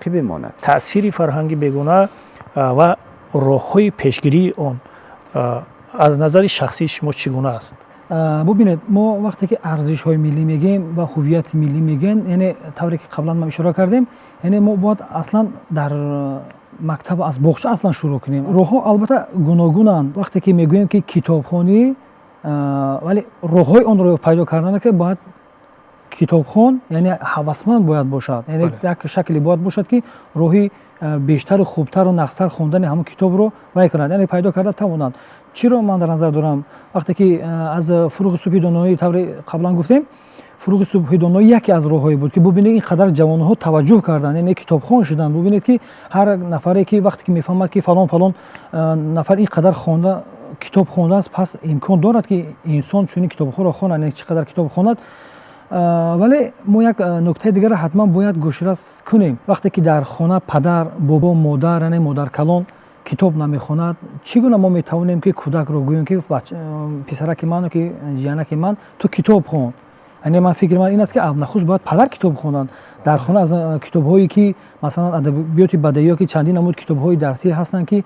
باقی بماند. تأثیر فرهنگ بیگانه و راه‌های پیشگیری آن از نظر شخصی شما چگونه است؟ ببینید ما وقتی که ارزش‌های ملی میگیم و هویت ملی میگن، یعنی طوری که قبلا ما اشاره کردیم، یعنی ما باید اصلا در مکتب از باغچه اصلا شروع کنیم. راه‌ها البته گوناگونند. وقتی که میگوییم که کتابخوانی، ولی راه‌های آن رو پیدا کردن که باید کتابخوان یعنی هوسمند باید باشد، یعنی یک شکلی باید باشد که راهی بیشتر و خوبتر و نقصتر خوندن همون کتاب رو وای کند، یعنی پیدا کرده توانند. چی رو من در نظر دارم؟ وقتی که از فروغ صبحی دانایی طوری قبلا گفتیم، فروغ صبحی دانایی یکی از راههایی بود که ببینید اینقدر جوان‌ها توجه کردن، یعنی کتابخوان شدن. ببینید که هر نفری که وقتی که میفهمد که فلان نفر اینقدر خونده کتاب خونده است، پس امکان دارد که انسان چون کتابخوان را خواند، یعنی چقدر کتاب خواند. ولی ما یک نکته دیگر حتما باید گوشرس کنیم. وقتی که در خانه پدر، بابا، مادر، یعنی مادر کلان کتاب نمیخواند، چگونه ما میتوانیم که کودک رو گوییم که پسرک من که جیانک من تو کتاب خوان؟ یعنی من فکر من این است که نخست باید پدر کتاب خوانند در خانه. از کتاب‌هایی که مثلا ادبیات بدیهی که چندین نمود کتاب‌های درسی هستند که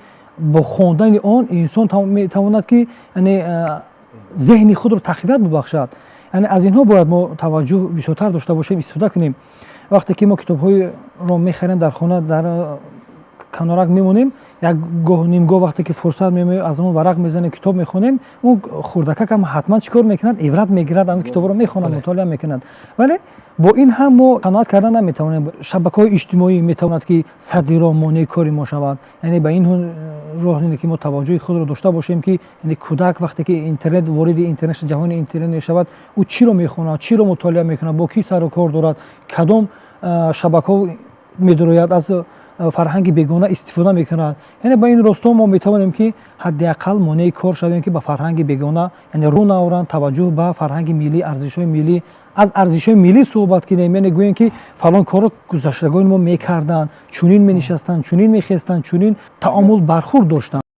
با خواندن آن انسان میتواند که یعنی ذهن خود رو تقویت ببخشد. یعنی از اینها باید ما توجه بیشتر داشته باشیم، استفاده کنیم. وقتی که ما کتاب‌های رو می‌خریم در خانه در کنارک میمونیم، یک گاه نیم گاه وقتی که فرصت می‌بینیم از اون ورق میزنیم کتاب میخونیم، اون خوردکک هم حتما چیکار میکند؟ عبرت میگیرد، از کتاب رو میخواند، مطالعه میکند. ولی با این هم ما قناعت کردن نمیتوانیم. شبکه‌های اجتماعی میتواند که صدی را مانع کاری ما شود. یعنی به این راه اینه که ما توجه خود رو داشته باشیم که یعنی کودک وقتی که اینترنت وارد اینترنت جهان اینترنت میشود، او چی رو میخواند، چی رو مطالعه میکند، با کی سر و کار دارد، کدام شبکه‌ها میدروید از فرهنگ بیگانه استفاده میکنند. یعنی با این راستا ما میتوانیم که حداقل مانع کار شویم که به فرهنگ بیگانه یعنی رو نوران توجه به فرهنگ ملی، ارزش‌های ملی، از ارزش‌های ملی صحبت کنیم. یعنی گوییم که فلان کارو گذشتگان ما میکردن، چنین مینشستن، چنین میخستن، چنین تعامل برخورد داشتن.